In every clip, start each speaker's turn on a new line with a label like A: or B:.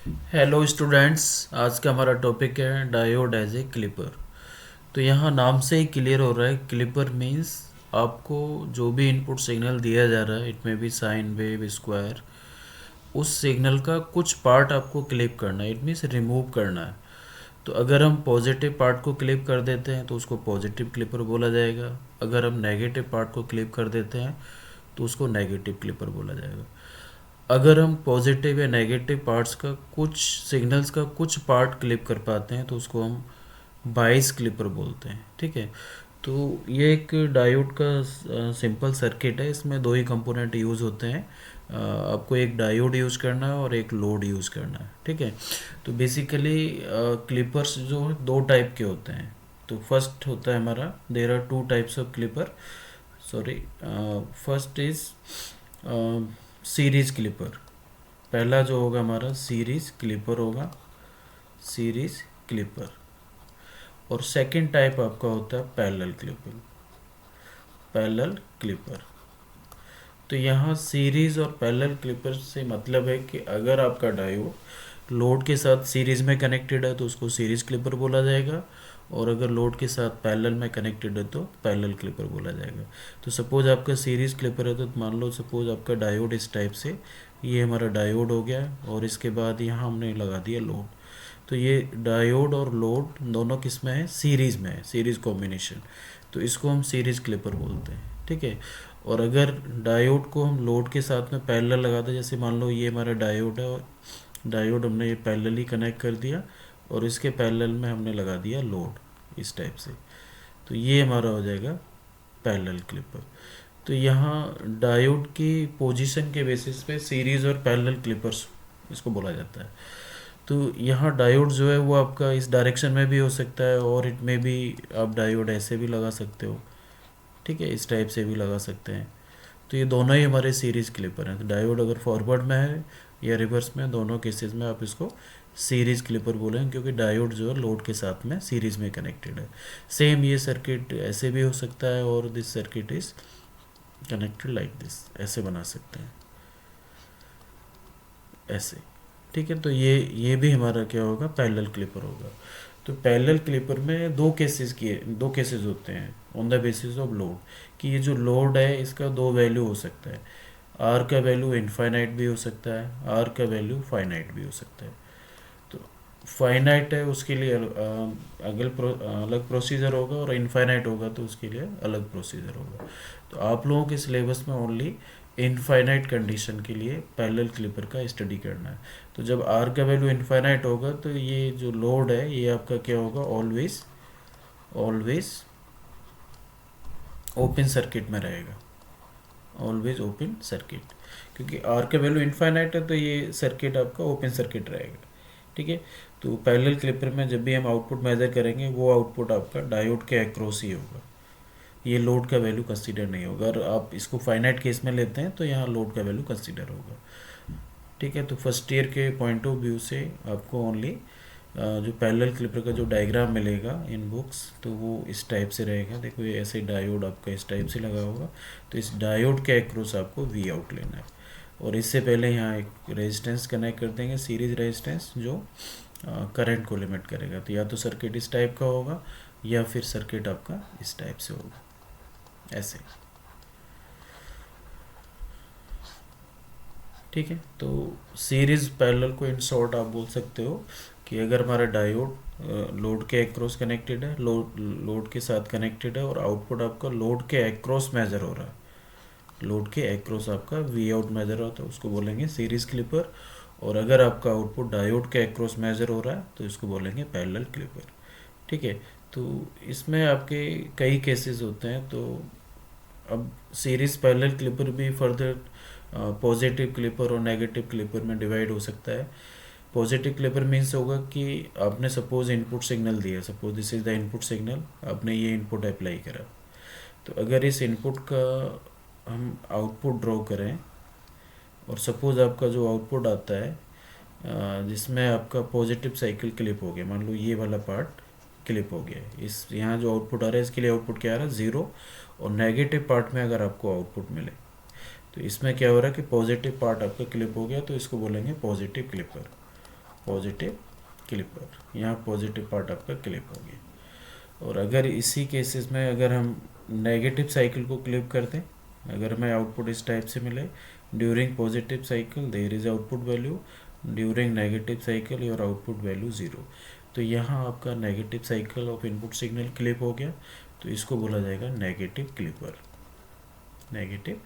A: Hello students, आज का हमारा टॉपिक है डायोड एज ए क्लिपर। तो यहाँ नाम से ही क्लियर हो रहा है, क्लिपर मीन्स आपको जो भी इनपुट सिग्नल दिया जा रहा है, इट में बी साइन वेव स्क्वायर, उस सिग्नल का कुछ पार्ट आपको क्लिप करना है, इट मीन्स रिमूव करना है। तो अगर हम पॉजिटिव पार्ट को क्लिप कर देते हैं तो उसको पॉजिटिव क्लिपर बोला जाएगा। अगर हम नेगेटिव पार्ट को क्लिप कर देते हैं तो उसको नेगेटिव क्लिपर बोला जाएगा। अगर हम पॉजिटिव या नेगेटिव पार्ट्स का कुछ सिग्नल्स का कुछ पार्ट क्लिप कर पाते हैं तो उसको हम बाइस क्लिपर बोलते हैं। ठीक है। तो ये एक डायोड का सिंपल सर्किट है, इसमें दो ही कंपोनेंट यूज़ होते हैं। आपको एक डायोड यूज़ करना है और एक लोड यूज़ करना है। ठीक है। तो बेसिकली क्लिपर्स जो है दो टाइप के होते हैं। तो फर्स्ट होता है हमारा, there are two types of clipper. Sorry, first is series clipper. पहला जो होगा हमारा सीरीज क्लिपर होगा, सीरीज क्लिपर। और सेकंड टाइप आपका होता है पैरेलल क्लिपर, पैरेलल क्लिपर। तो यहाँ सीरीज और पैरेलल क्लिपर से मतलब है कि अगर आपका डायोड लोड के साथ सीरीज में कनेक्टेड है तो उसको सीरीज क्लिपर बोला जाएगा, और अगर लोड के साथ पैरेलल में कनेक्टेड है तो पैरेलल क्लिपर बोला जाएगा। तो सपोज आपका सीरीज क्लिपर है तो मान लो सपोज आपका डायोड इस टाइप से, ये हमारा डायोड हो गया और इसके बाद यहाँ हमने लगा दिया लोड। तो ये डायोड और लोड दोनों किस में है, सीरीज में है, सीरीज कॉम्बिनेशन। तो इसको हम सीरीज क्लिपर बोलते हैं। ठीक है। और अगर डायोड को हम लोड के साथ में पैरेलल लगा दें, जैसे मान लो ये हमारा डायोड है और डायोड हमने ये पैरेलली कनेक्ट कर दिया और इसके पैरेलल में हमने लगा दिया लोड इस टाइप से, तो ये हमारा हो जाएगा पैरेलल क्लिपर। तो यहाँ डायोड की पोजीशन के बेसिस पे सीरीज और पैरेलल क्लिपर्स इसको बोला जाता है। तो यहाँ डायोड जो है वो आपका इस डायरेक्शन में भी हो सकता है और इट में भी आप डायोड ऐसे भी लगा सकते हो। ठीक है, इस टाइप से भी लगा सकते हैं। तो ये दोनों ही हमारे सीरीज क्लिपर हैं। तो डायोड अगर फॉरवर्ड में है या रिवर्स में, दोनों केसेस में आप इसको सीरीज क्लिपर बोलेंगे, क्योंकि डायोड जो है लोड के साथ में सीरीज में कनेक्टेड है। सेम ये सर्किट ऐसे भी हो सकता है और this circuit is connected like this, ऐसे बना सकते हैं, ऐसे। ठीक है। तो ये भी हमारा क्या होगा, पैरेलल क्लिपर होगा। तो पैरेलल क्लिपर में दो केसेस होते हैं on the basis of load, कि ये जो लोड है इसका दो वैल्यू हो सकता है। आर का वैल्यू इनफाइनाइट भी हो सकता है, आर का वैल्यू फाइनाइट भी हो सकता है। तो फाइनाइट है उसके लिए अलग प्रोसीजर होगा, और इनफाइनाइट होगा तो उसके लिए अलग प्रोसीजर होगा। तो आप लोगों के सिलेबस में ओनली इनफाइनाइट कंडीशन के लिए पैरेलल क्लिपर का स्टडी करना है। तो जब आर का वैल्यू इनफाइनाइट होगा तो ये जो लोड है ये आपका क्या होगा, ऑलवेज ऑलवेज ओपन सर्किट में रहेगा, ऑलवेज ओपन सर्किट। क्योंकि आर का वैल्यू इनफाइनाइट है तो ये सर्किट आपका ओपन सर्किट रहेगा। ठीक है। तो पैरेलल क्लिपर में जब भी हम आउटपुट मेजर करेंगे वो आउटपुट आपका डायोड के अक्रॉस ही होगा, ये लोड का वैल्यू कंसीडर नहीं होगा। अगर आप इसको फाइनाइट केस में लेते हैं तो यहाँ लोड का वैल्यू कंसीडर होगा। ठीक है। तो फर्स्ट ईयर के पॉइंट ऑफ व्यू से आपको ओनली जो पैरेलल क्लिपर का जो डायग्राम मिलेगा इन बुक्स तो वो इस टाइप से रहेगा। देखो ये ऐसे डायोड आपका इस टाइप से लगा होगा, तो इस डायोड के अक्रॉस आपको वी आउट लेना है। और इससे पहले यहाँ एक रेजिस्टेंस कनेक्ट कर देंगे, सीरीज रेजिस्टेंस, जो करंट को लिमिट करेगा। तो या तो सर्किट इस टाइप का होगा या फिर सर्किट आपका इस टाइप से होगा, ऐसे। ठीक है। तो सीरीज पैरेलल को इन शॉर्ट आप बोल सकते हो कि अगर हमारा डायोड लोड के अक्रॉस कनेक्टेड है, लोड के साथ कनेक्टेड है, और आउटपुट आपका लोड के अक्रॉस मेजर हो रहा है, लोड के अक्रॉस आपका वी आउट मेजर होता है, उसको बोलेंगे सीरीज क्लिपर। और अगर आपका आउटपुट डायोड के अक्रॉस मेजर हो रहा है तो इसको बोलेंगे पैरेलल क्लिपर। ठीक है। तो इसमें आपके कई केसेस होते हैं। तो अब सीरीज पैरेलल क्लिपर भी फर्दर पॉजिटिव क्लिपर और नेगेटिव क्लिपर में डिवाइड हो सकता है। पॉजिटिव क्लिपर मीन्स होगा कि आपने सपोज इनपुट सिग्नल दिया, suppose this is the input signal, आपने ये इनपुट अप्लाई करा। तो अगर इस इनपुट का हम आउटपुट ड्रॉ करें और सपोज आपका जो आउटपुट आता है जिसमें आपका पॉजिटिव साइकिल क्लिप हो गया, मान लो ये वाला पार्ट क्लिप हो गया, इस यहाँ जो आउटपुट आ रहा है इसके लिए आउटपुट क्या आ रहा है, ज़ीरो। और नेगेटिव पार्ट में अगर आपको आउटपुट मिले तो इसमें क्या हो रहा है कि पॉजिटिव पार्ट आपका क्लिप हो गया, तो इसको बोलेंगे पॉजिटिव क्लिपर, पॉजिटिव क्लिपर, यहाँ पॉजिटिव पार्ट आपका क्लिप हो गया। और अगर इसी केसेस में अगर हम नेगेटिव साइकिल को क्लिप कर दें, अगर हमें आउटपुट इस टाइप से मिले, during positive cycle there is output value, during negative cycle your output value zero, तो यहाँ आपका negative cycle of input signal clip हो गया, तो इसको बोला जाएगा negative clipper, negative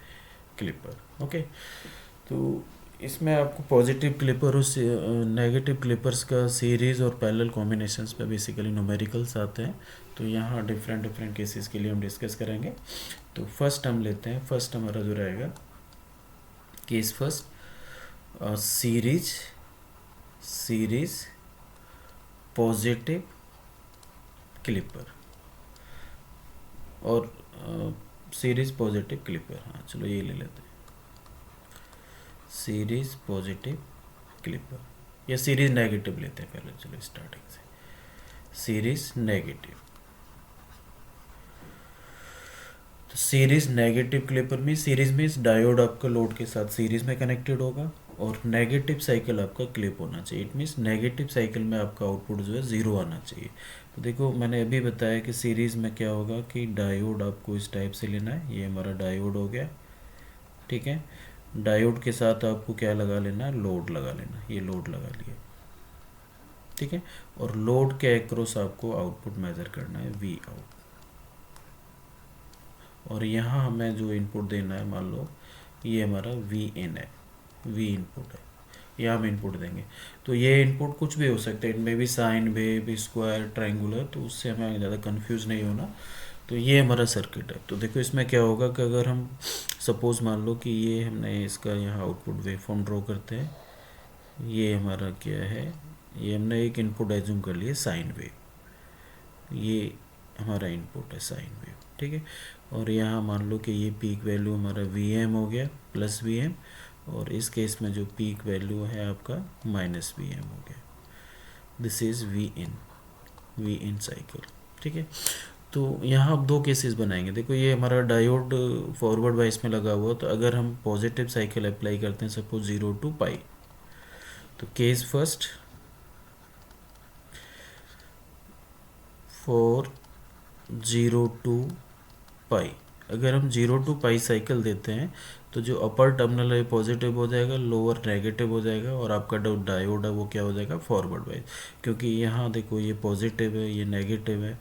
A: clipper. Okay, तो इसमें आपको पॉजिटिव क्लिपर और नेगेटिव क्लिपर्स का सीरीज़ और पैरेलल कॉम्बिनेशंस पे बेसिकली न्यूमेरिकल्स आते हैं, तो यहाँ डिफरेंट डिफरेंट केसेस के लिए हम डिस्कस करेंगे। तो फर्स्ट हम लेते हैं, फर्स्ट हमारा जो रहेगा case first, series positive clipper और सीरीज पॉजिटिव क्लिपर, हाँ चलो ये ले लेते हैं, सीरीज पॉजिटिव क्लिपर या सीरीज नेगेटिव लेते हैं पहले, चलो स्टार्टिंग से, सीरीज नेगेटिव। तो सीरीज नेगेटिव क्लिपर में, सीरीज में डायोड आपका लोड के साथ सीरीज में कनेक्टेड होगा और नेगेटिव साइकिल आपका क्लिप होना चाहिए। इट मीन्स नेगेटिव साइकिल में आपका आउटपुट जो है ज़ीरो आना चाहिए। तो देखो मैंने अभी बताया कि सीरीज़ में क्या होगा कि डायोड आपको इस टाइप से लेना है, ये हमारा डायोड हो गया, ठीक है। डायोड के साथ आपको क्या लगा लेना है, लोड लगा लेना, ये लोड लगा लिया, ठीक है। और लोड के अक्रॉस आपको आउटपुट मेजर करना है, वी आउट। और यहाँ हमें जो इनपुट देना है, मान लो ये हमारा वी इन है, वी इनपुट है, यहाँ हम इनपुट देंगे। तो ये इनपुट कुछ भी हो सकता है, इनमें भी साइन वेव, स्क्वायर, ट्रायंगुलर, तो उससे हमें ज़्यादा कंफ्यूज नहीं होना। तो ये हमारा सर्किट है। तो देखो इसमें क्या होगा कि अगर हम सपोज़ मान लो कि ये हमने इसका यहाँ आउटपुट वेवफॉर्म ड्रॉ करते हैं, ये हमारा क्या है, ये हमने एक इनपुट एज्यूम कर लिया साइन वेव, ये हमारा इनपुट है साइन वेव, ठीक है। और यहाँ मान लो कि ये पीक वैल्यू हमारा वी एम हो गया, प्लस वी एम, और इस केस में जो पीक वैल्यू है आपका माइनस वी एम हो गया। This is V in cycle, ठीक है। तो यहाँ अब दो केसेस बनाएंगे। देखो ये हमारा डायोड फॉरवर्ड वाइस में लगा हुआ, तो अगर हम पॉजिटिव साइकिल अप्लाई करते हैं सपोज 0 to पाई, तो केस फर्स्ट फॉर 0 to पाई, अगर हम 0 to पाई साइकिल देते हैं तो जो अपर टर्मिनल है पॉजिटिव हो जाएगा, लोअर नेगेटिव हो जाएगा, और आपका जो डायोड है वो क्या हो जाएगा, फॉरवर्ड वाइज। क्योंकि यहाँ देखो ये पॉजिटिव है, ये नेगेटिव है,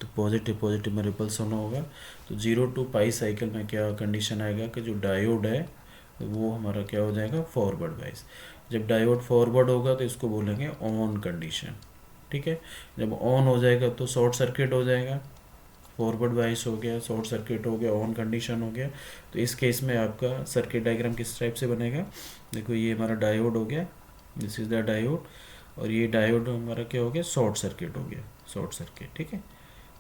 A: तो पॉजिटिव पॉजिटिव में रिपल्सन होगा। तो 0 to पाई साइकिल में क्या कंडीशन आएगा कि जो डायोड है वो हमारा क्या हो जाएगा, फॉरवर्ड वाइज। जब डायोड फॉरवर्ड होगा तो इसको बोलेंगे ऑन कंडीशन, ठीक है। जब ऑन हो जाएगा तो शॉर्ट सर्किट हो जाएगा, फॉरवर्ड वाइस हो गया, शॉर्ट सर्किट हो गया, ऑन कंडीशन हो गया। तो इस केस में आपका सर्किट डायग्राम किस टाइप से बनेगा, देखो ये हमारा डायोड हो गया, दिस इज़ द डायोड, और ये डायोड हमारा क्या हो गया, शॉर्ट सर्किट हो गया, शॉर्ट सर्किट, ठीक है।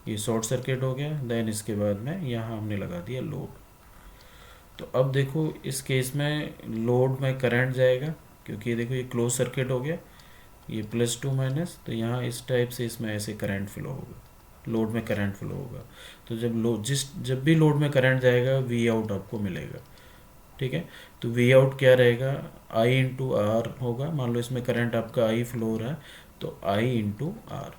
A: ये शॉर्ट सर्किट हो गया, देन इसके बाद में यहाँ हमने लगा दिया लोड। तो अब देखो इस केस में लोड में करंट जाएगा, क्योंकि ये देखो ये क्लोज सर्किट हो गया, ये +2 माइनस, तो यहाँ इस टाइप से इसमें ऐसे करंट फ्लो होगा, लोड में करंट फ्लो होगा। तो जब भी लोड में करंट जाएगा वी आउट आपको मिलेगा, ठीक है। तो वी आउट क्या रहेगा, आई इंटू आर होगा। मान लो इसमें करंट आपका आई फ्लो हो रहा है, तो आई इंटू आर,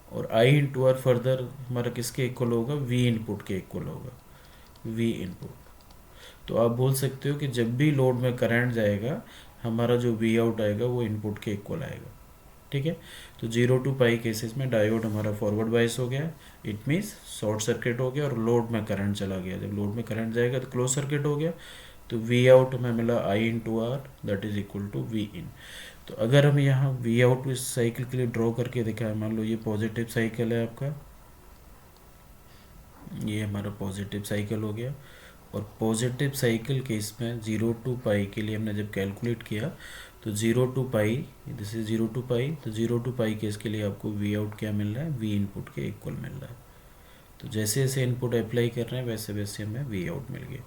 A: और आई इंटू आर फर्दर हमारा किसके इक्वल होगा, वी इनपुट के इक्वल होगा, वी इनपुट। तो आप बोल सकते हो कि जब भी लोड में करंट जाएगा हमारा जो वी आउट आएगा वो इनपुट के इक्वल आएगा, ठीक है। तो 0 to पाई केसेस में डायोड हमारा फॉरवर्ड वाइस हो गया, इट मीन्स शॉर्ट सर्किट हो गया, और लोड में करंट चला गया। जब लोड में करंट जाएगा तो क्लोज सर्किट हो गया, तो वी आउट हमें मिला I into R, that is equal to V in. तो अगर हम यहाँ वी आउट इस साइकिल के लिए ड्रॉ करके दिखाएं, मान लो ये पॉजिटिव साइकिल है आपका, ये हमारा पॉजिटिव साइकिल हो गया, और पॉजिटिव साइकिल के इसमें 0 to पाई के लिए हमने जब कैलकुलेट किया तो 0 to pi, this is 0 to पाई, तो 0 to पाई केस के लिए आपको वी आउट क्या मिल रहा है, वी इनपुट के इक्वल मिल रहा है। तो जैसे जैसे इनपुट अप्लाई कर रहे हैं वैसे वैसे हमें वी आउट मिल गया।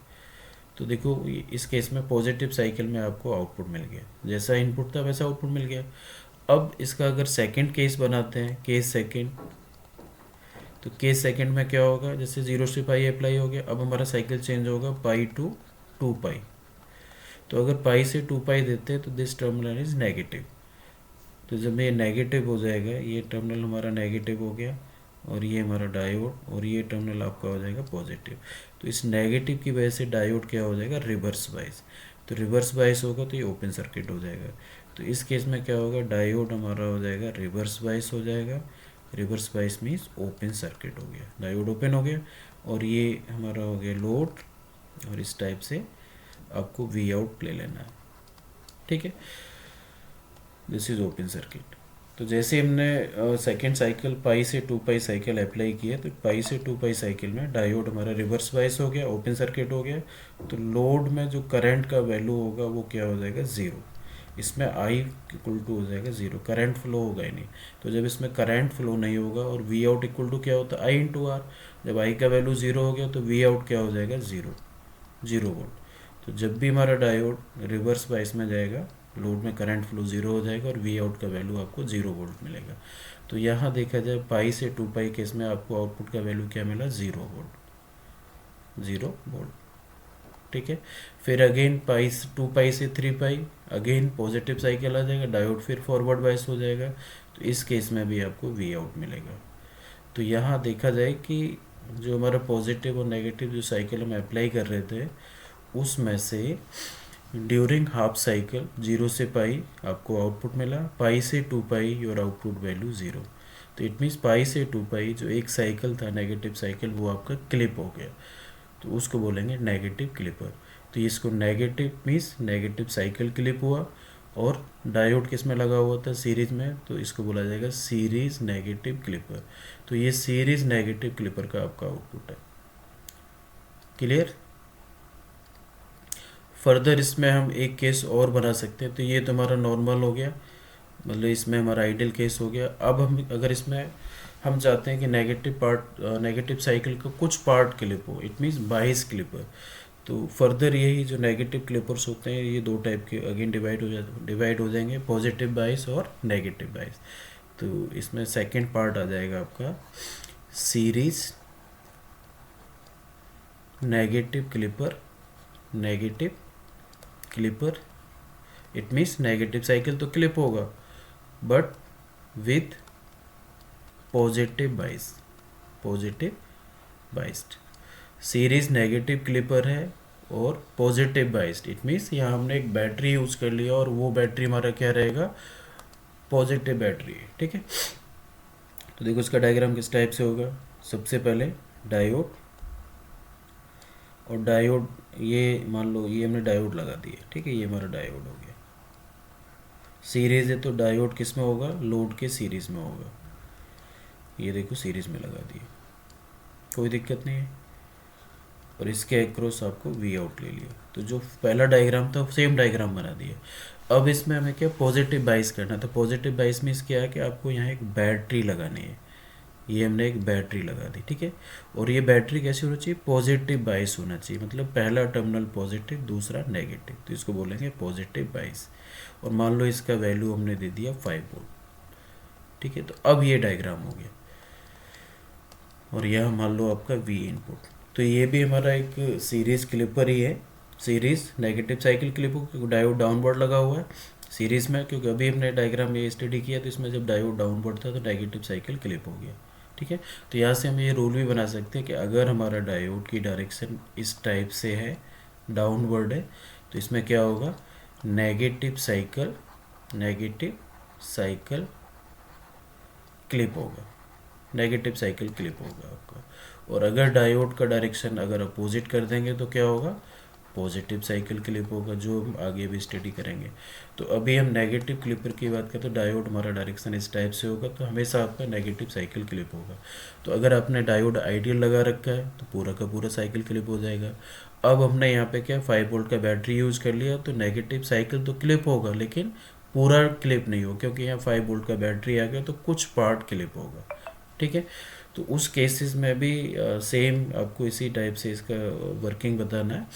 A: तो देखो इस केस में पॉजिटिव साइकिल में आपको आउटपुट मिल गया, जैसा इनपुट था वैसा आउटपुट मिल गया। अब इसका अगर सेकेंड केस बनाते हैं, केस सेकेंड, तो केस सेकंड में क्या होगा, जैसे 0 से पाई अप्लाई हो गया, अब हमारा साइकिल चेंज होगा पाई टू 2 पाई। तो अगर पाई से 2 पाई देते हैं तो दिस टर्मिनल इज नेगेटिव, तो जब ये नेगेटिव हो जाएगा, ये टर्मिनल हमारा नेगेटिव हो गया और ये हमारा डायोड, और ये टर्मिनल आपका हो जाएगा पॉजिटिव। तो इस नेगेटिव की वजह से डायोड क्या हो जाएगा, रिवर्स बाइस। तो रिवर्स बाइस होगा तो ये ओपन सर्किट हो जाएगा। तो इस केस में क्या होगा, डायोड हमारा हो जाएगा रिवर्स बाइस हो जाएगा। Reverse bias means open circuit हो गया, डायोड ओपन हो गया, और ये हमारा हो गया लोड, और इस टाइप से आपको वी आउट ले लेना है। ठीक है, दिस इज ओपन सर्किट। तो जैसे हमने सेकेंड साइकिल पाई से 2 पाई साइकिल अप्लाई किया, तो पाई से 2 पाई साइकिल में डायोड हमारा रिवर्स बाइस हो गया, ओपन सर्किट हो गया। तो लोड में जो करंट का वैल्यू होगा वो क्या हो जाएगा, ज़ीरो। इसमें आई इक्वल टू हो जाएगा ज़ीरो, करंट फ्लो होगा ही नहीं। तो जब इसमें करंट फ्लो नहीं होगा, और वी आउट इक्वल टू क्या होता है, आई इंटू आर। जब आई का वैल्यू ज़ीरो हो गया तो वी आउट क्या हो जाएगा, ज़ीरो, 0 वोल्ट। तो जब भी हमारा डायोड रिवर्स बाइस में जाएगा, लोड में करंट फ्लो ज़ीरो हो जाएगा और वी आउट का वैल्यू आपको 0 वोल्ट मिलेगा। तो यहाँ देखा जाए पाई से 2 पाई केस में आपको आउटपुट का वैल्यू क्या मिला, 0 वोल्ट, 0 वोल्ट। ठीक है, फिर अगेन पाई 2 पाई से 3 पाई, अगेन पॉजिटिव साइकिल आ जाएगा, डायोड फिर फॉरवर्ड बाइस हो जाएगा। तो इस केस में भी आपको वी आउट मिलेगा। तो यहाँ देखा जाए कि जो हमारा पॉजिटिव और नेगेटिव जो साइकिल हम अप्लाई कर रहे थे, उसमें से ड्यूरिंग हाफ साइकिल 0 से पाई आपको आउटपुट मिला, पाई से 2 पाई योर आउटपुट वैल्यू 0। तो इट मीन्स पाई से 2 पाई जो एक साइकिल था नेगेटिव साइकिल, वो आपका क्लिप हो गया। तो उसको बोलेंगे नेगेटिव क्लिपर। तो इसको negative means negative cycle clip हुआ, और डायोड किस में लगा हुआ था, सीरीज में, तो इसको बोला जाएगा सीरीज नेगेटिव क्लिपर। तो ये सीरीज नेगेटिव क्लिपर का आपका आउटपुट है। क्लियर। फर्दर इसमें हम एक केस और बना सकते हैं। तो ये तो हमारा नॉर्मल हो गया, मतलब इसमें हमारा आइडियल केस हो गया। अब हम अगर इसमें हम चाहते हैं कि नेगेटिव पार्ट, नेगेटिव साइकिल का कुछ पार्ट क्लिप हो, इट मीन्स बाइस क्लिपर। तो फर्दर यही जो नेगेटिव क्लिपर्स होते हैं, ये दो टाइप के अगेन डिवाइड हो जाएंगे, पॉजिटिव बाइस और नेगेटिव बाइस। तो इसमें सेकंड पार्ट आ जाएगा आपका series negative clipper, negative clipper, it means negative cycle तो क्लिप होगा बट विथ पॉजिटिव बाइस, positive biased. Series negative clipper है और पॉजिटिव बाइस्ड, इट मीन्स यहाँ हमने एक बैटरी यूज कर लिया और वो बैटरी हमारा क्या रहेगा, पॉजिटिव बैटरी है। ठीक है, तो देखो इसका डायग्राम किस टाइप से होगा। सबसे पहले डायोड, और डायोड ये मान लो ये हमने डायोड लगा दिए, ठीक है, ये हमारा डायोड हो गया। सीरीज है तो डायोड किस में होगा, लोड के सीरीज में होगा। ये देखो सीरीज में लगा दिए, कोई दिक्कत नहीं है। और इसके एक्रॉस आपको वी आउट ले लिया। तो जो पहला डायग्राम था सेम डायग्राम बना दिया। अब इसमें हमें क्या पॉजिटिव बाइस करना। तो पॉजिटिव बाइस मीन्स क्या है कि आपको यहाँ एक बैटरी लगानी है। ये हमने एक बैटरी लगा दी, ठीक है। और ये बैटरी कैसी होनी चाहिए, पॉजिटिव बाइस होना चाहिए, मतलब पहला टर्मिनल पॉजिटिव दूसरा नेगेटिव, तो इसको बोलेंगे पॉजिटिव बाइस। और मान लो इसका वैल्यू हमने दे दिया 5 वोल्ट, ठीक है। तो अब ये डायग्राम हो गया, और यह मान लो आपका वी इनपुट। तो ये भी हमारा एक सीरीज क्लिपर ही है, सीरीज नेगेटिव साइकिल क्लिप हो, क्योंकि डायोड डाउनवर्ड लगा हुआ है सीरीज में, क्योंकि अभी हमने डायग्राम ये स्टडी किया तो इसमें जब डायोड डाउनवर्ड था तो नेगेटिव साइकिल क्लिप हो गया, ठीक है। तो यहाँ से हम ये रूल भी बना सकते हैं कि अगर हमारा डायोड की डायरेक्शन इस टाइप से है, डाउनवर्ड है, तो इसमें क्या होगा, नेगेटिव साइकिल क्लिप होगा, नेगेटिव साइकिल क्लिप होगा आपका। और अगर डायोड का डायरेक्शन अगर अपोजिट कर देंगे तो क्या होगा, पॉजिटिव साइकिल क्लिप होगा, जो हम आगे भी स्टडी करेंगे। तो अभी हम नेगेटिव क्लिपर की बात करें तो डायोड हमारा डायरेक्शन इस टाइप से होगा, तो हमेशा आपका नेगेटिव साइकिल क्लिप होगा। तो अगर आपने डायोड आइडियल लगा रखा है तो पूरा का पूरा साइकिल क्लिप हो जाएगा। अब हमने यहाँ पे क्या 5 वोल्ट का बैटरी यूज़ कर लिया, तो नेगेटिव साइकिल तो क्लिप होगा लेकिन पूरा क्लिप नहीं हो, क्योंकि यहाँ 5 वोल्ट का बैटरी आ गया तो कुछ पार्ट क्लिप होगा, ठीक है। तो उस केसेस में भी सेम आपको इसी टाइप से इसका वर्किंग बताना है।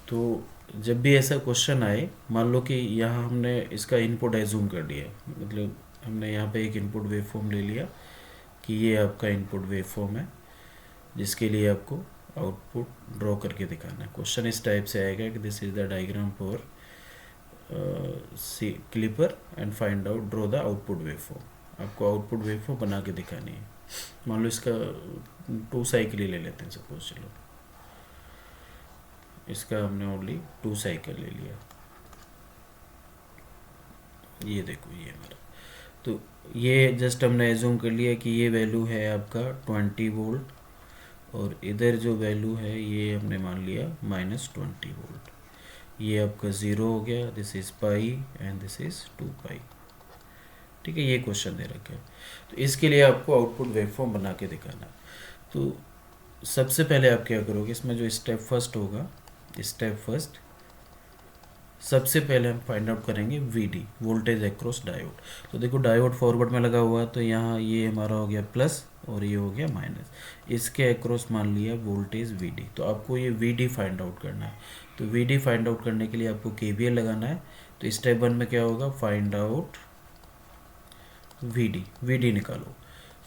A: तो जब भी ऐसा क्वेश्चन आए, मान लो कि यहाँ हमने इसका इनपुट एज्यूम कर लिया, मतलब हमने यहाँ पे एक इनपुट वेवफॉर्म ले लिया कि ये आपका इनपुट वेवफॉर्म है, जिसके लिए आपको आउटपुट ड्रॉ करके दिखाना है। क्वेश्चन इस टाइप से आएगा कि this is the diagram for C clipper and find out draw the output waveform. आपको आउटपुट वेवफॉर्म बना के दिखानी है। मान लो इसका 2 साइकिल ही ले लेते हैं सपोज, चलो इसका हमने ओनली 2 साइकिल ले लिया। ये देखो ये हमारा, तो ये जस्ट हमने एज्यूम कर लिया कि ये वैल्यू है आपका 20 वोल्ट और इधर जो वैल्यू है ये हमने मान लिया -20 वोल्ट। ये आपका 0 हो गया, this is pi and this is 2 पाई। ठीक है, ये क्वेश्चन दे रखा है। तो इसके लिए आपको आउटपुट वेवफॉर्म बना के दिखाना है। तो सबसे पहले आप क्या करोगे, इसमें जो स्टेप फर्स्ट होगा, स्टेप फर्स्ट सबसे पहले हम फाइंड आउट करेंगे वीडी, वोल्टेज अक्रॉस डायोड। तो देखो डायोड फॉरवर्ड में लगा हुआ है, तो यहाँ ये हमारा हो गया प्लस और ये हो गया माइनस। इसके अक्रॉस मान लिया वोल्टेज वीडी। तो आपको ये वीडी फाइंड आउट करना है। तो वीडी फाइंड आउट करने के लिए आपको केवीएल लगाना है। तो स्टेप 1 में क्या होगा, फाइंड आउट वीडी, वीडी निकालो।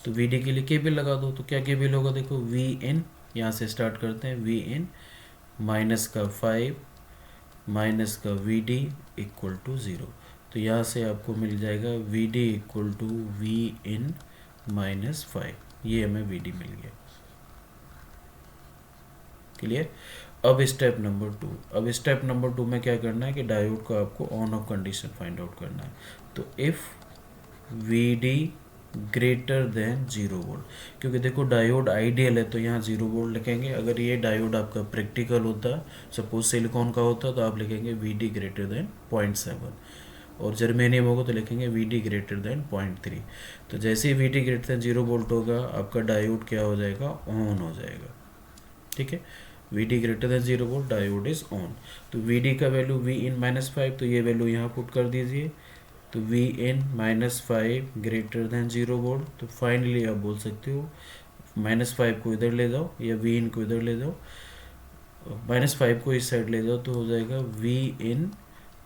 A: तो वीडी के लिए केवीएल लगा दो। तो क्या केवीएल होगा, देखो वी इन, यहाँ से स्टार्ट करते हैं, वी इन माइनस का 5 माइनस का वी डी इक्वल टू 0। तो यहाँ से आपको मिल जाएगा V D equal to V in -5। ये हमें वी डी मिल गया। क्लियर। अब स्टेप नंबर 2, अब स्टेप नंबर 2 में क्या करना है कि डायोड को आपको on off condition find out करना है। तो if V D greater than 0 volt, क्योंकि देखो डायोड आइडियल है तो यहाँ 0 वोल्ट लिखेंगे। अगर ये डायोड आपका प्रैक्टिकल होता, सपोज सिलिकॉन का होता, तो आप लिखेंगे वी डी ग्रेटर देन 0.7 और जर्मेनियम होगा तो लिखेंगे वी डी ग्रेटर देन 0.3। तो जैसे ही V D greater than 0 volt होगा आपका डायोड क्या हो जाएगा, ऑन हो जाएगा। ठीक है, V D greater than 0 volt, diode is on. तो वी डी का वैल्यू वी इन -5, तो ये वैल्यू यहाँ पुट कर दीजिए। तो V in -5 greater than 0 volt. तो फाइनली आप बोल सकते हो -5 को इधर ले जाओ या वी इन को इधर ले जाओ, -5 को इस साइड ले जाओ, तो हो जाएगा V in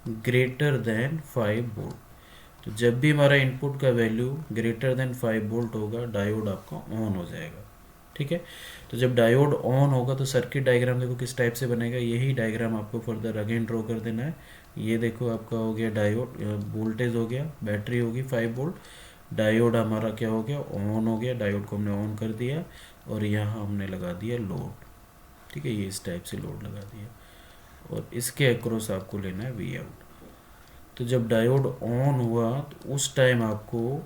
A: greater than 5 volt. तो जब भी हमारा इनपुट का वैल्यू ग्रेटर देन 5 वोल्ट होगा डायोड आपका ऑन हो जाएगा। ठीक है, तो जब डायोड ऑन होगा तो सर्किट डायग्राम देखो किस टाइप से बनेगा। यही डायग्राम आपको फर्दर अगेन ड्रॉ कर देना है। ये देखो आपका हो गया डायोड, वोल्टेज हो गया, बैटरी होगी 5 वोल्ट, डायोड हमारा क्या हो गया, ऑन हो गया। डायोड को हमने ऑन कर दिया और यहाँ हमने लगा दिया लोड। ठीक है, ये इस टाइप से लोड लगा दिया और इसके अक्रॉस आपको लेना है वी आउट। तो जब डायोड ऑन हुआ तो उस टाइम आपको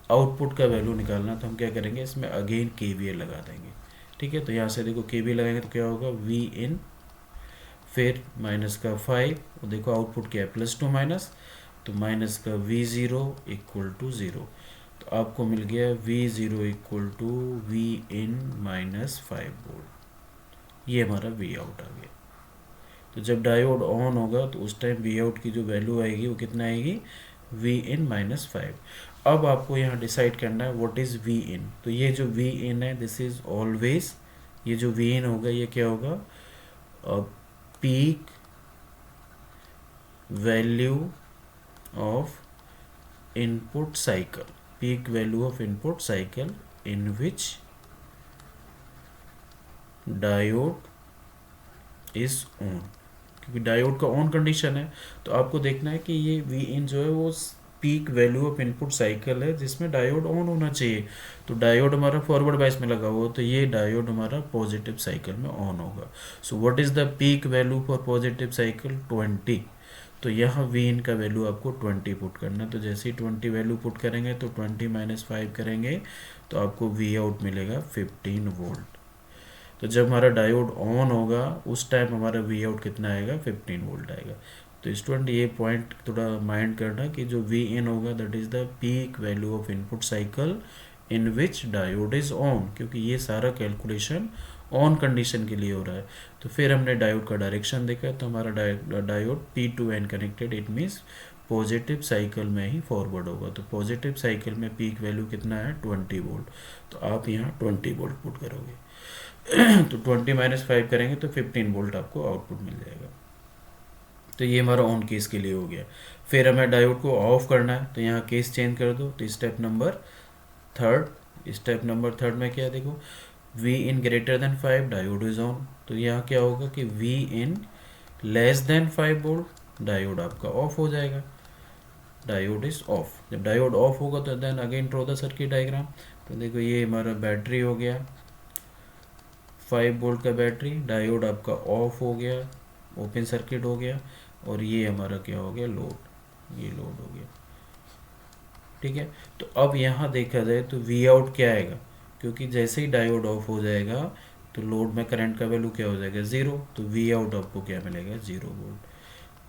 A: आउटपुट का वैल्यू निकालना। तो हम क्या करेंगे, इसमें अगेन केवीएल लगा देंगे। ठीक है, तो यहाँ से देखो केवीएल लगाएंगे तो क्या होगा, वी इन फिर माइनस का 5, देखो आउटपुट क्या है +2 माइनस, तो माइनस का V0 इक्वल टू 0। तो आपको मिल गया V0 equal to V in -5 volt. ये हमारा वी आउट आ गया। तो जब डायोड ऑन होगा तो उस टाइम वी आउट की जो वैल्यू आएगी वो कितना आएगी, वी इन -5। अब आपको यहाँ डिसाइड करना है व्हाट इज़ वी इन। तो ये जो वी इन है दिस इज ऑलवेज, ये जो वी इन होगा ये क्या होगा, peak value of input cycle, peak value of input cycle in which diode is on. क्योंकि डायोड का ऑन कंडीशन है तो आपको देखना है कि ये वी इन जो है वो peak value of input cycle है जिसमें डायोड ऑन होना चाहिए। तो डायोड हमारा फॉरवर्ड बायस में लगा हुआ तो ये डायोड हमारा पॉजिटिव साइकिल में ऑन होगा। So what is the peak value for positive cycle, 20। तो यहाँ वी इन का वैल्यू आपको 20 पुट करना है। तो जैसे ही 20 वैल्यू पुट करेंगे तो 20 - 5 करेंगे तो आपको वी आउट मिलेगा 15 वोल्ट। तो जब हमारा डायोड ऑन होगा उस टाइम हमारा वी आउट कितना आएगा, 15 वोल्ट आएगा। तो स्टूडेंट ये पॉइंट थोड़ा माइंड करना कि जो वी इन होगा that is the peak value of input cycle in which diode is on, क्योंकि ये सारा कैलकुलेशन ऑन कंडीशन के लिए हो रहा है। तो फिर हमने डायोड का डायरेक्शन देखा तो हमारा diode P2N connected, it means positive cycle में ही फॉरवर्ड होगा। तो पॉजिटिव साइकिल में पीक वैल्यू कितना है, 20 वोल्ट। तो आप यहाँ 20 वोल्ट पुट करोगे तो 20 - 5 करेंगे तो 15 वोल्ट आपको आउटपुट मिल जाएगा। तो ये हमारा ऑन केस के लिए हो गया। फिर हमें डायोड को ऑफ करना है तो यहाँ केस चेंज कर दो। तो स्टेप नंबर थर्ड में क्या है, देखो V in greater than 5 diode is on. तो यहाँ क्या होगा कि V in less than 5 volt, diode आपका ऑफ हो जाएगा, डायोड इज ऑफ। जब डायोड ऑफ होगा तो then again draw the circuit diagram. तो देखो ये हमारा बैटरी हो गया, 5 वोल्ट का बैटरी, डायोड आपका ऑफ हो गया, ओपन सर्किट हो गया, और ये हमारा क्या हो गया, लोड, ये लोड हो गया। ठीक है, तो अब यहाँ देखा जाए तो वी आउट क्या आएगा, क्योंकि जैसे ही डायोड ऑफ हो जाएगा तो लोड में करंट का वैल्यू क्या हो जाएगा, ज़ीरो। तो वी आउट आपको क्या मिलेगा, 0 वोल्ट।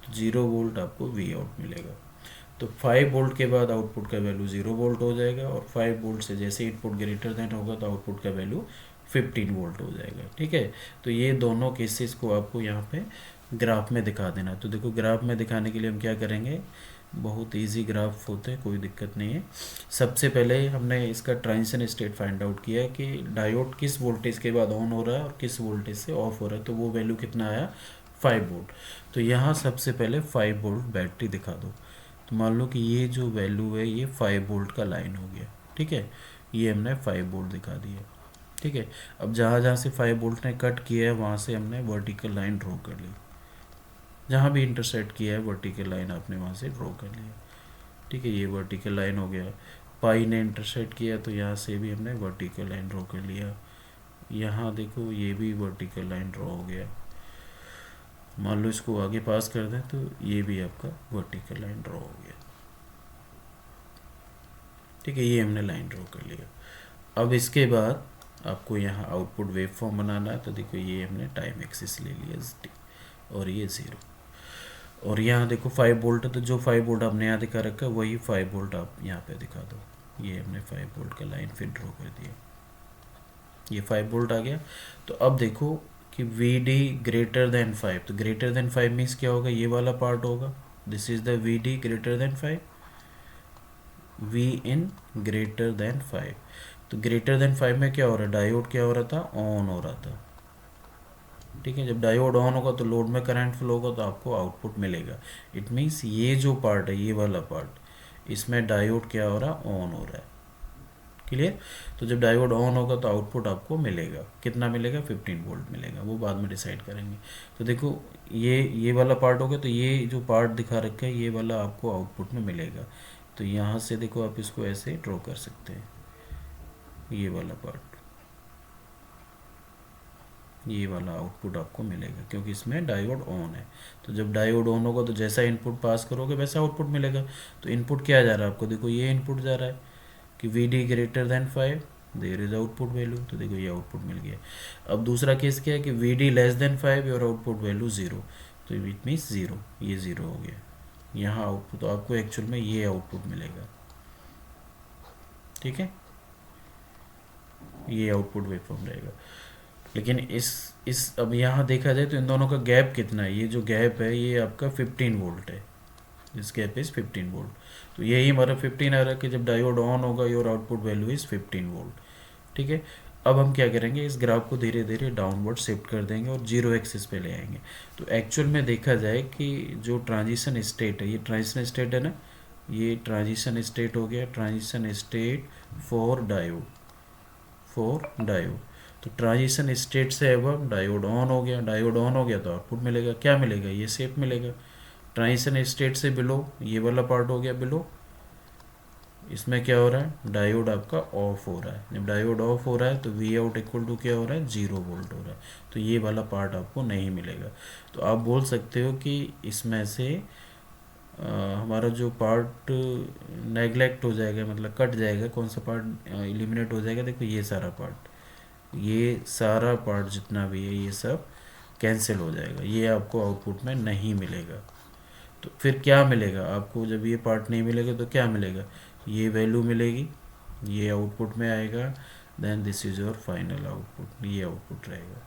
A: तो 0 वोल्ट आपको वी आउट मिलेगा। तो 5 वोल्ट के बाद आउटपुट का वैल्यू 0 वोल्ट हो जाएगा, और 5 वोल्ट से जैसे इनपुट ग्रेटर देन होगा तो आउटपुट का वैल्यू 15 वोल्ट हो जाएगा। ठीक है, तो ये दोनों केसेस को आपको यहाँ पे ग्राफ में दिखा देना। तो देखो ग्राफ में दिखाने के लिए हम क्या करेंगे, बहुत इजी ग्राफ होते हैं, कोई दिक्कत नहीं है। सबसे पहले हमने इसका ट्रांजिशन स्टेट फाइंड आउट किया है कि डायोड किस वोल्टेज के बाद ऑन हो रहा है और किस वोल्टेज से ऑफ हो रहा है, तो वो वैल्यू कितना आया, 5 वोल्ट। तो यहाँ सबसे पहले 5 वोल्ट बैटरी दिखा दो। तो मान लो कि ये जो वैल्यू है ये 5 वोल्ट का लाइन हो गया। ठीक है, ये हमने 5 वोल्ट दिखा दिया। ठीक है, अब जहाँ जहाँ से 5 वोल्ट ने कट किया है वहाँ से हमने वर्टिकल लाइन ड्रॉ कर ली, जहाँ भी इंटरसेक्ट किया है वर्टिकल लाइन आपने वहाँ से ड्रॉ कर लिया। ठीक है, ये वर्टिकल लाइन हो गया। पाई ने इंटरसेक्ट किया तो यहाँ से भी हमने वर्टिकल लाइन ड्रॉ कर लिया। यहाँ देखो ये भी वर्टिकल लाइन ड्रॉ हो गया। मान लो इसको आगे पास कर दें तो ये भी आपका वर्टिकल लाइन ड्रॉ हो गया। ठीक है, ये हमने लाइन ड्रॉ कर लिया। अब इसके बाद आपको यहाँ आउटपुट वेव फॉर्म बनाना है। तो देखो ये हमने टाइम एक्सिस ले लिया t, और ये 0, और यहाँ देखो 5 वोल्ट है, तो जो 5 वोल्ट आपने यहाँ दिखा रखा है वही 5 वोल्ट आप यहाँ पे दिखा दो। ये हमने 5 वोल्ट का लाइन फिर ड्रॉ कर दिया, ये 5 वोल्ट आ गया। तो अब देखो कि वी डी ग्रेटर देन 5, तो ग्रेटर देन 5 मीन्स क्या होगा, ये वाला पार्ट होगा, this is the V D greater than 5, V in greater than 5। तो ग्रेटर देन 5 में क्या हो रहा है, डायोड क्या हो रहा था, ऑन हो रहा था। ठीक है, जब डायोड ऑन होगा तो लोड में करंट फ्लो होगा तो आपको आउटपुट मिलेगा। इट मीन्स ये जो पार्ट है, ये वाला पार्ट, इसमें डायोड क्या हो रहा है, ऑन हो रहा है। क्लियर। तो जब डायोड ऑन होगा तो आउटपुट आपको मिलेगा, कितना मिलेगा, 15 वोल्ट मिलेगा, वो बाद में डिसाइड करेंगे। तो देखो ये वाला पार्ट हो गया, तो ये जो पार्ट दिखा रखा है ये वाला आपको आउटपुट में मिलेगा। तो यहाँ से देखो आप इसको ऐसे ड्रॉ कर सकते हैं, ये वाला पार्ट, ये वाला आउटपुट आपको मिलेगा क्योंकि इसमें डायोड ऑन है। तो जब डायोड ऑन होगा तो जैसा इनपुट पास करोगे वैसा आउटपुट मिलेगा। तो इनपुट क्या जा रहा है आपको, देखो ये इनपुट जा रहा है कि V D greater than 5, there is output value. तो देखो ये आउटपुट मिल गया। अब दूसरा केस क्या है कि वी डी लेस देन 5 और आउटपुट वैल्यू 0, तो इट मीन्स 0, ये 0 हो गया। यहाँ आउटपुट, तो आपको एक्चुअल में ये आउटपुट मिलेगा। ठीक है, ये आउटपुट वेवफॉर्म रहेगा। लेकिन इस अब यहाँ देखा जाए तो इन दोनों का गैप कितना है, ये जो गैप है ये आपका 15 वोल्ट है, दिस गैप इज़ 15 वोल्ट। तो यही हमारा 15 आ रहा है कि जब डायोड ऑन होगा your output value is 15 volt. ठीक है, अब हम क्या करेंगे, इस ग्राफ को धीरे धीरे डाउनवर्ड शिफ्ट कर देंगे और जीरो एक्सिस पे ले आएंगे। तो एक्चुअल में देखा जाए कि जो ट्रांजिशन स्टेट है, ये ट्रांजिशन स्टेट है ना, ये ट्रांजिशन स्टेट हो गया, transition state for diode, for diode. तो ट्रांजिशन स्टेट से अब डायोड ऑन हो गया, डायोड ऑन हो गया तो आउटपुट मिलेगा, क्या मिलेगा, ये शेप मिलेगा। ट्रांजिशन स्टेट से बिलो, ये वाला पार्ट हो गया बिलो, इसमें क्या हो रहा है, डायोड आपका ऑफ हो रहा है। जब डायोड ऑफ हो रहा है तो वी आउट इक्वल टू क्या हो रहा है, 0 वोल्ट हो रहा है। तो ये वाला पार्ट आपको नहीं मिलेगा। तो आप बोल सकते हो कि इसमें से हमारा जो पार्ट नेगलेक्ट हो जाएगा, मतलब कट जाएगा, कौन सा पार्ट एलिमिनेट हो जाएगा, देखो ये सारा पार्ट, ये सारा पार्ट जितना भी है ये सब कैंसिल हो जाएगा, ये आपको आउटपुट में नहीं मिलेगा। तो फिर क्या मिलेगा आपको, जब ये पार्ट नहीं मिलेगा तो क्या मिलेगा, ये वैल्यू मिलेगी, ये आउटपुट में आएगा, then this is your final output, ये आउटपुट रहेगा।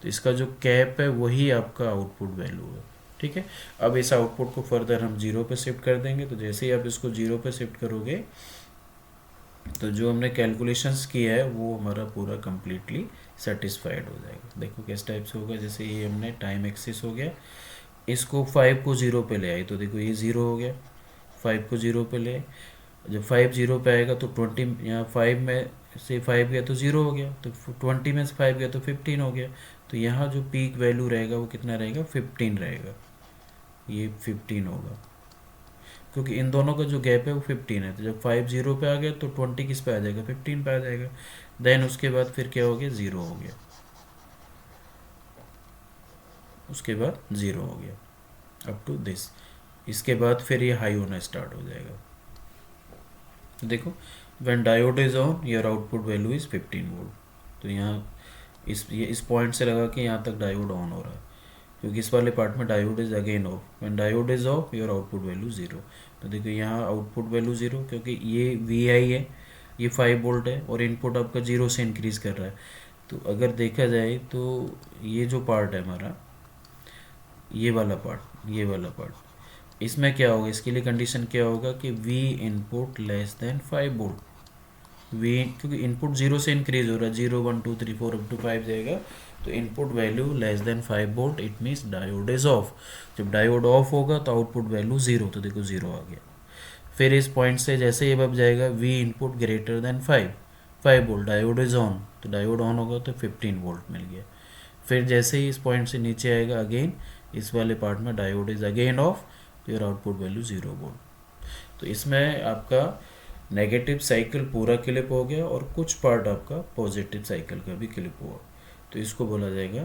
A: तो इसका जो कैप है वही आपका आउटपुट वैल्यू है। ठीक है, अब इस आउटपुट को फर्दर हम 0 पे शिफ्ट कर देंगे। तो जैसे ही आप इसको 0 पे शिफ्ट करोगे तो जो हमने कैलकुलेशंस किया है वो हमारा पूरा कंप्लीटली सेटिस्फाइड हो जाएगा। देखो किस टाइप से होगा, जैसे ये हमने टाइम एक्सिस हो गया, इसको 5 को 0 पे ले आई तो देखो ये 0 हो गया, 5 को 0 पे ले, जब 5 0 पे आएगा तो 20, यहाँ 5 में से 5 गया तो 0 हो गया, तो 20 में से 5 गया तो 15 हो गया। तो यहाँ जो पीक वैल्यू रहेगा वो कितना रहेगा, 15 रहेगा। ये 15 होगा, क्योंकि इन दोनों का जो गैप है वो 15 है। तो जब 5 0 पे आ गया तो 20 किस पे आ जाएगा, 15 पे आ जाएगा। देन उसके बाद फिर क्या हो गया, 0 हो गया, उसके बाद 0 हो गया अप टू दिस। इसके बाद फिर ये हाई होना स्टार्ट हो जाएगा। तो देखो, when diode is on your output value is 15 volt. तो यहाँ इस पॉइंट से लगा कि यहाँ तक डायोड ऑन हो रहा है, क्योंकि इस वाले पार्ट में diode is again of. When diode is of your output value 0। तो देखो यहाँ आउटपुट वैल्यू 0, क्योंकि ये वी आई है, ये 5 वोल्ट है और इनपुट आपका 0 से इंक्रीज कर रहा है। तो अगर देखा जाए तो ये जो पार्ट है हमारा, ये वाला पार्ट इसमें क्या होगा, इसके लिए कंडीशन क्या होगा कि V input less than 5 volt. V, क्योंकि इनपुट 0 से इंक्रीज हो रहा है, 0 1 2 3 4 अप टू 5 जाएगा। तो input value less than 5 volt, it means diode is off. जब डायोड ऑफ होगा तो आउटपुट वैल्यू 0, तो देखो 0 आ गया। फिर इस पॉइंट से जैसे ही अब जाएगा we input greater than 5 volt, diode is on, तो डायोड ऑन होगा तो 15 वोल्ट मिल गया। फिर जैसे ही इस पॉइंट से नीचे आएगा अगेन इस वाले पार्ट में डायोड इज अगेन ऑफ, तो योर आउटपुट वैल्यू 0 वोल्ट। तो इसमें आपका नेगेटिव साइकिल पूरा क्लिप हो गया और कुछ पार्ट आपका पॉजिटिव साइकिल का भी क्लिप हुआ। तो इसको बोला जाएगा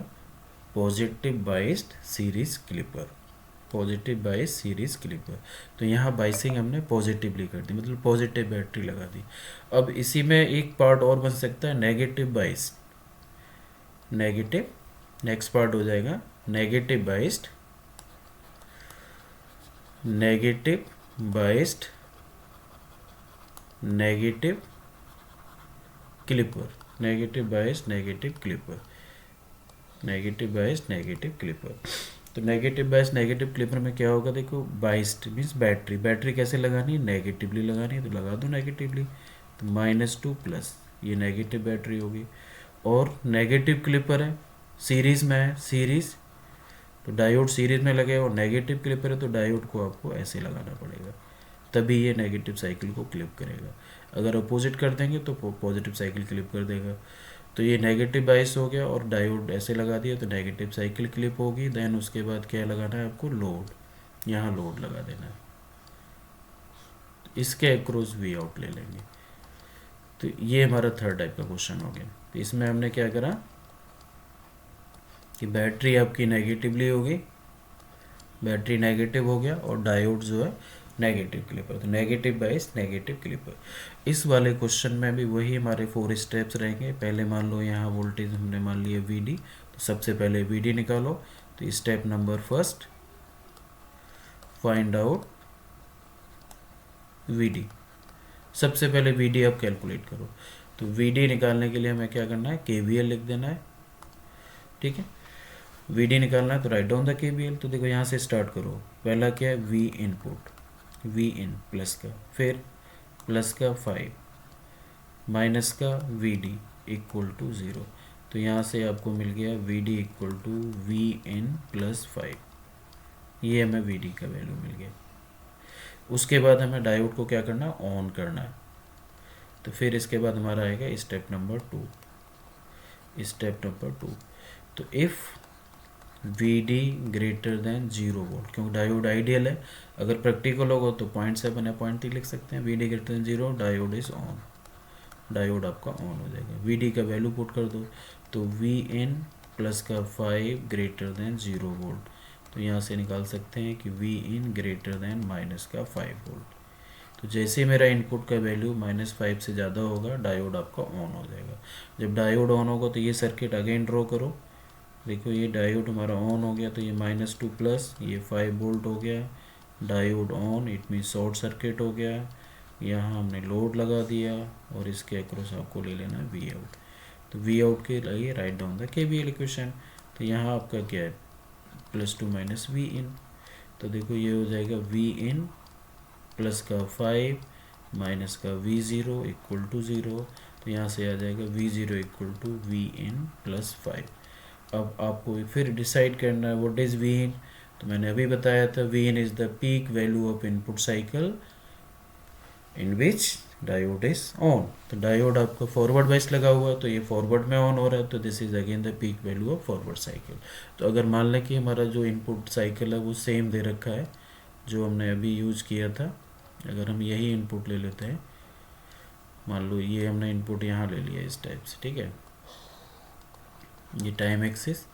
A: positive biased series clipper, positive बाइस सीरीज क्लिपर। तो यहाँ बाइसिंग हमने पॉजिटिवली कर दी, मतलब पॉजिटिव बैटरी लगा दी। अब इसी में एक पार्ट और बन सकता है नेगेटिव बाइस, नेगेटिव, नेक्स्ट पार्ट हो जाएगा negative biased, negative biased negative clipper, negative बाइस नेगेटिव क्लिपर, नेगेटिव बाइस नेगेटिव क्लिपर। तो नेगेटिव बाइस नेगेटिव क्लिपर में क्या होगा, देखो बाइस्ड मीन्स बैटरी, बैटरी कैसे लगानी है, नेगेटिवली लगानी है, तो लगा दो नेगेटिवली। तो -2 प्लस, ये नेगेटिव बैटरी होगी। और नेगेटिव क्लिपर है, सीरीज में है, सीरीज, तो डायोड सीरीज में लगे और नेगेटिव क्लिपर है तो डायोड को आपको ऐसे लगाना पड़ेगा, तभी ये नेगेटिव साइकिल को क्लिप करेगा। अगर अपोजिट कर देंगे तो पॉजिटिव साइकिल क्लिप कर देगा। तो ये नेगेटिव बाइस हो गया और डायोड ऐसे लगा दिया तो नेगेटिव साइकिल क्लिप होगी। देन उसके बाद क्या लगाना है आपको, लोड, यहाँ लोड लगा देना है, इसके अक्रॉस वी आउट ले लेंगे। तो ये हमारा थर्ड टाइप का क्वेश्चन हो गया। तो इसमें हमने क्या करा कि बैटरी आपकी नेगेटिवली होगी, बैटरी नेगेटिव हो गया और डायोड जो है नेगेटिव क्लिपर, तो नेगेटिव बाइस नेगेटिव क्लिपर। इस वाले क्वेश्चन में भी वही हमारे 4 स्टेप्स रहेंगे। पहले मान लो यहाँ वोल्टेज हमने मान लिया VD, तो सबसे पहले VD निकालो। तो step number first, find out VD। सबसे पहले VD आप कैलकुलेट करो। तो VD निकालने के लिए हमें क्या करना है, KVL लिख देना है, ठीक है। VD निकालना है तो राइट डाउन द KVL। तो देखो यहाँ से स्टार्ट करो, पहला क्या है V input, V in plus का, फिर प्लस का 5 माइनस का VD इक्वल टू 0। तो यहाँ से आपको मिल गया VD equal to V in plus 5, ये हमें VD का वैल्यू मिल गया। उसके बाद हमें डायोड को क्या करना है, ऑन करना है। तो फिर इसके बाद हमारा आएगा स्टेप नंबर 2, स्टेप नंबर 2। तो if VD greater than 0 volt, क्योंकि डायोड आइडियल है, अगर प्रैक्टिकल होगा तो 0.7 या 0.3 लिख सकते हैं। VD greater than 0, diode is on, diode आपका ऑन हो जाएगा। VD का वैल्यू पुट कर दो, तो V इन प्लस का 5 ग्रेटर देन 0 वोल्ट। तो यहाँ से निकाल सकते हैं कि V इन ग्रेटर देन माइनस का 5 वोल्ट। तो जैसे मेरा इनपुट का वैल्यू -5 से ज़्यादा होगा, डायोड आपका ऑन हो जाएगा। जब डायोड ऑन होगा तो ये सर्किट अगेन ड्रॉ करो। देखो ये डायोड हमारा ऑन हो गया, तो ये -2 प्लस ये 5 वोल्ट हो गया, diode on, it mean short circuit हो गया। यहाँ हमने लोड लगा दिया और इसके अक्रॉस आपको ले लेना है वी आउट। तो वी आउट के लिए write down the KVL equation. तो यहाँ आपका क्या है, +2 माइनस वी इन। तो देखो ये हो जाएगा V इन प्लस का 5 माइनस का V0 इक्वल टू 0। तो यहाँ से आ जाएगा V0 equal to V in plus 5। अब आपको फिर डिसाइड करना है व्हाट इज़ V इन। तो मैंने अभी बताया था V in is the peak value of input cycle in which diode is on. तो डायोड आपका फॉरवर्ड बाइस लगा हुआ है, तो ये फॉरवर्ड में ऑन हो रहा है, तो this is again the peak value of forward cycle. तो अगर मान लें कि हमारा जो इनपुट साइकिल है वो सेम दे रखा है जो हमने अभी यूज़ किया था, अगर हम यही इनपुट ले लेते हैं, मान लो ये हमने इनपुट यहाँ ले लिया इस टाइप से, ठीक है, ये टाइम एक्सिस,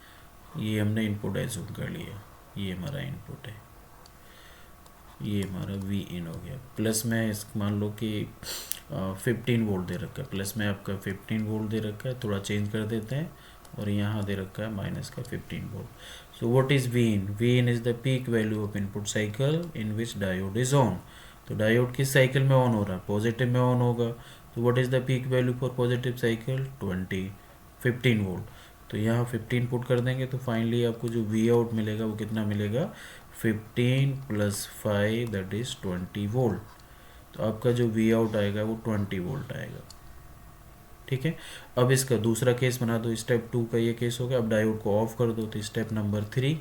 A: ये हमने इनपुट एज्यूम कर लिया, ये हमारा इनपुट है, ये हमारा वी इन हो गया। प्लस में इस मान लो कि 15 वोल्ट दे रखा है, प्लस में आपका 15 वोल्ट दे रखा है, थोड़ा चेंज कर देते हैं, और यहाँ दे रखा है माइनस का 15 volt. So what is V in? V in is the peak value of input cycle in which diode is on. तो डायोड किस साइकिल में ऑन हो रहा है? पॉजिटिव में ऑन होगा। तो what is the peak value for positive cycle? 15 volt. तो यहाँ 15 पुट कर देंगे, तो फाइनली आपको जो वी आउट मिलेगा वो कितना मिलेगा? 15 प्लस 5 दैट इज 20 वोल्ट। तो आपका जो वी आउट आएगा वो 20 वोल्ट आएगा, ठीक है। अब इसका दूसरा केस बना दो, स्टेप 2 का ये केस हो गया। अब डायोड को ऑफ कर दो, तो स्टेप नंबर 3,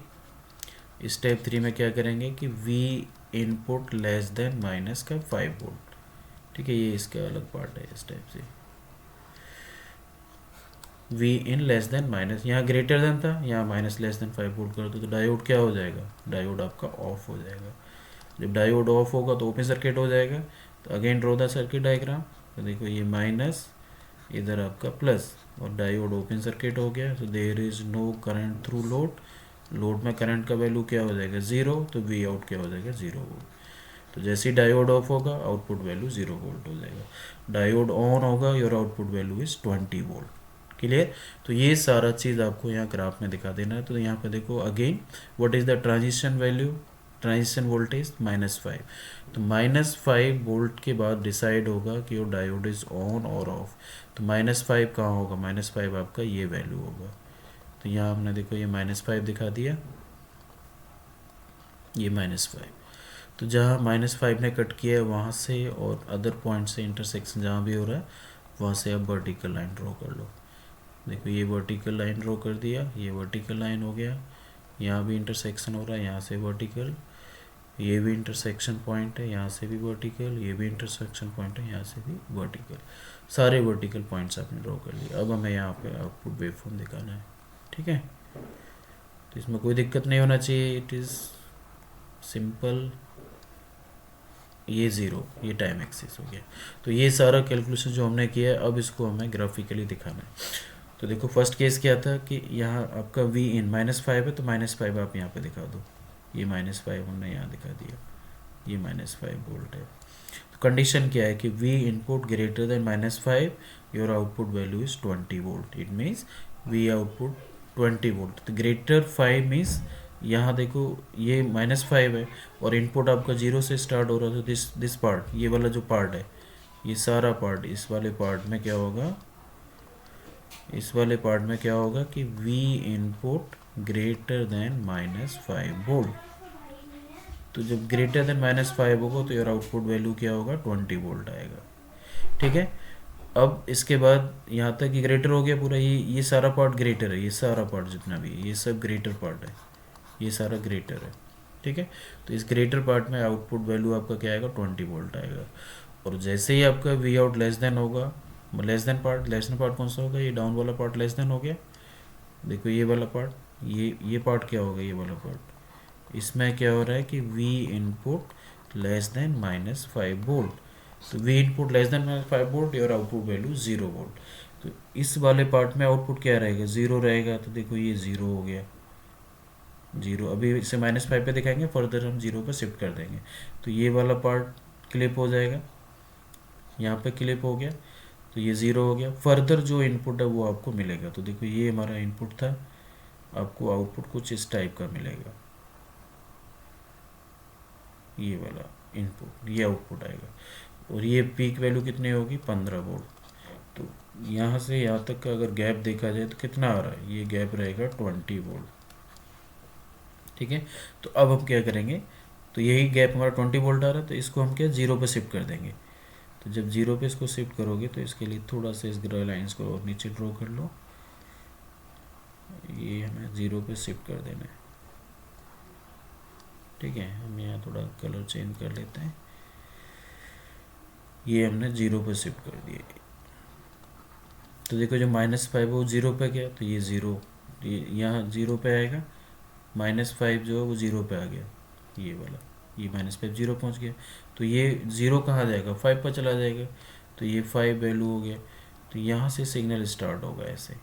A: स्टेप 3 में क्या करेंगे कि V input less than minus का 5 वोल्ट, ठीक है, ये इसका अलग पार्ट है इस टाइप से। V in less than minus, यहाँ ग्रेटर देन था, यहाँ माइनस लेस देन 5 वोल्ट कर दो, तो डायोड क्या हो जाएगा? डायोड आपका ऑफ हो जाएगा। जब डायोड ऑफ होगा तो ओपन सर्किट हो जाएगा। तो again draw the circuit diagram. तो देखो ये माइनस, इधर आपका प्लस, और डायोड ओपन सर्किट हो गया। तो there is no current through load. Load में करंट का वैल्यू क्या हो जाएगा? 0। तो वी आउट क्या हो जाएगा? 0 वोल्ट। तो जैसे ही डायोड ऑफ होगा आउटपुट वैल्यू 0 वोल्ट हो जाएगा। डायोड ऑन होगा, your output value is 20 volt. Clear? तो ये सारा चीज़ आपको यहाँ ग्राफ में दिखा देना है। तो यहाँ पे देखो again, what is the transition value? Transition voltage -5। तो -5 वोल्ट के बाद डिसाइड होगा कि योर डायोड इज ऑन और ऑफ। तो -5 कहाँ होगा? -5 आपका ये वैल्यू होगा। तो यहाँ हमने देखो ये -5 दिखा दिया, ये -5। तो जहाँ -5 ने कट किया है वहाँ से और अदर पॉइंट से इंटरसेक्शन जहाँ भी हो रहा है वहाँ से आप वर्टिकल लाइन ड्रॉ कर लो। देखो ये वर्टिकल लाइन ड्रॉ कर दिया, ये वर्टिकल लाइन हो गया, यहाँ भी इंटरसेक्शन हो रहा है, यहाँ से वर्टिकल, ये भी इंटरसेक्शन पॉइंट है, यहाँ से भी वर्टिकल, ये भी इंटरसेक्शन पॉइंट है, यहाँ से भी वर्टिकल। सारे वर्टिकल पॉइंट्स आपने ड्रॉ कर लिए। अब हमें यहाँ पे आउटपुट वेवफॉर्म दिखाना है, ठीक है। तो इसमें कोई दिक्कत नहीं होना चाहिए, इट इज़ सिंपल। ये 0, ये टाइम एक्सिस हो गया। तो ये सारा कैलकुलेशन जो हमने किया है, अब इसको हमें ग्राफिकली दिखाना है। तो देखो फर्स्ट केस क्या था कि यहाँ आपका वी इन -5 है, तो -5 आप यहाँ पे दिखा दो, ये -5 हमने यहाँ दिखा दिया, ये -5 वोल्ट है। तो कंडीशन क्या है कि V input greater than -5, your output value is 20 volt. It means we output 20 volt. तो ग्रेटर 5 मीन्स यहाँ देखो ये -5 है और इनपुट आपका 0 से स्टार्ट हो रहा था। दिस पार्ट, ये वाला जो पार्ट है, ये सारा पार्ट, इस वाले पार्ट में क्या होगा? इस वाले पार्ट में क्या होगा कि V input greater than -5 volt. तो जब ग्रेटर देन -5 होगा तो योर आउटपुट वैल्यू क्या होगा? 20 वोल्ट आएगा, ठीक है। अब इसके बाद यहाँ तक ये ग्रेटर हो गया पूरा, ये सारा पार्ट ग्रेटर है, ये सारा पार्ट जितना भी है ये सब ग्रेटर पार्ट है, ये सारा ग्रेटर है, ठीक है। तो इस ग्रेटर पार्ट में आउटपुट वैल्यू आपका क्या आएगा? 20 वोल्ट आएगा। और जैसे ही आपका वी आउट लेस देन होगा, लेस देन पार्ट कौन सा होगा? ये डाउन वाला पार्ट लेस देन हो गया। देखो ये वाला पार्ट, ये पार्ट क्या होगा? ये वाला पार्ट, इसमें क्या हो रहा है कि V input less than -5 volt. तो V input less than -5 volt और आउटपुट वैल्यू 0 वोल्ट। तो इस वाले पार्ट में आउटपुट क्या रहेगा? 0 रहेगा। तो देखो ये 0 हो गया, 0। अभी इसे -5 पे दिखाएंगे, फर्दर हम 0 पर शिफ्ट कर देंगे। तो ये वाला पार्ट क्लिप हो जाएगा, यहाँ पे क्लिप हो गया, तो ये 0 हो गया। फर्दर जो इनपुट है वो आपको मिलेगा। तो देखो ये हमारा इनपुट था, आपको आउटपुट कुछ इस टाइप का मिलेगा, ये वाला इनपुट, ये आउटपुट आएगा। और ये पीक वैल्यू कितनी होगी? 15 वोल्ट। तो यहाँ से यहाँ तक का अगर गैप देखा जाए तो कितना आ रहा है? ये गैप रहेगा 20 वोल्ट, ठीक है। तो अब हम क्या करेंगे? तो यही गैप हमारा 20 वोल्ट आ रहा है, तो इसको हम क्या 0 पे शिफ्ट कर देंगे। तो जब 0 पे इसको शिफ्ट करोगे तो इसके लिए थोड़ा सा इस लाइन्स को और नीचे ड्रॉ कर लो, ये हमें 0 पे शिफ्ट कर देना है, ठीक है। हम यहाँ थोड़ा कलर चेंज कर लेते हैं। ये हमने 0 पे शिफ्ट कर दिया। तो देखो जो -5 है वो 0 पे गया, तो ये 0, ये यहाँ 0 पे आएगा। -5 जो है वो 0 पे आ गया, ये वाला, ये -5 0 पहुँच गया। तो ये 0 कहाँ जाएगा, 5 पर चला जाएगा। तो ये 5 वैल्यू हो गया। तो यहाँ से सिग्नल स्टार्ट होगा ऐसे,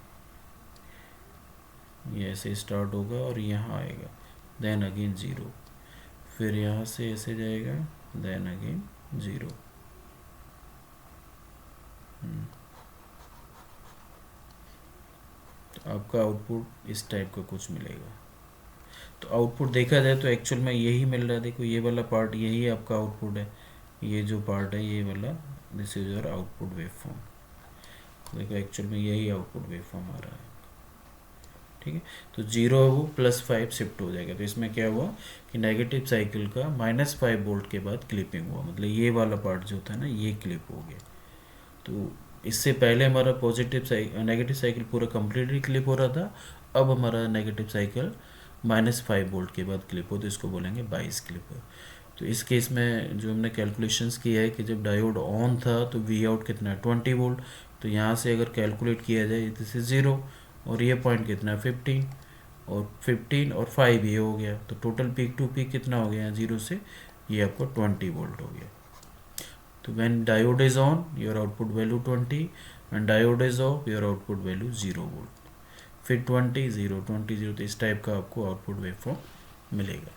A: ये ऐसे स्टार्ट होगा और यहाँ आएगा, देन अगेन 0, फिर यहाँ से ऐसे जाएगा, देन अगेन 0। तो आपका आउटपुट इस टाइप का कुछ मिलेगा। तो आउटपुट देखा जाए तो एक्चुअल में यही मिल रहा है। देखो ये वाला पार्ट, यही आपका आउटपुट है, ये जो पार्ट है ये वाला, this is your output waveform. देखो एक्चुअल में यही आउटपुट वेवफॉर्म आ रहा है, ठीक है। तो 0 वो +5 शिफ्ट हो जाएगा। तो इसमें क्या हुआ कि नेगेटिव साइकिल का -5 वोल्ट के बाद क्लिपिंग हुआ, मतलब ये वाला पार्ट जो था ना ये क्लिप हो गया। तो इससे पहले हमारा नेगेटिव साइकिल पूरा कम्प्लीटली क्लिप हो रहा था। अब हमारा नेगेटिव साइकिल -5 वोल्ट के बाद क्लिप हो, तो इसको बोलेंगे बाइस क्लिपर। तो इस केस में जो हमने कैलकुलेशंस किया है कि जब डायोड ऑन था तो वी आउट कितना है 20 वोल्ट। तो यहाँ से अगर कैलकुलेट किया जाए, दिस इज 0 और ये पॉइंट कितना है 15, और 15 और 5 ये हो गया। तो टोटल पीक टू पीक कितना हो गया 0 से, ये आपको 20 वोल्ट हो गया। तो when diode is on, your output value 20, and diode is off, your output value 0 volt. फिर 20 0 20 0, तो इस टाइप का आपको आउटपुट वेवफॉर्म मिलेगा।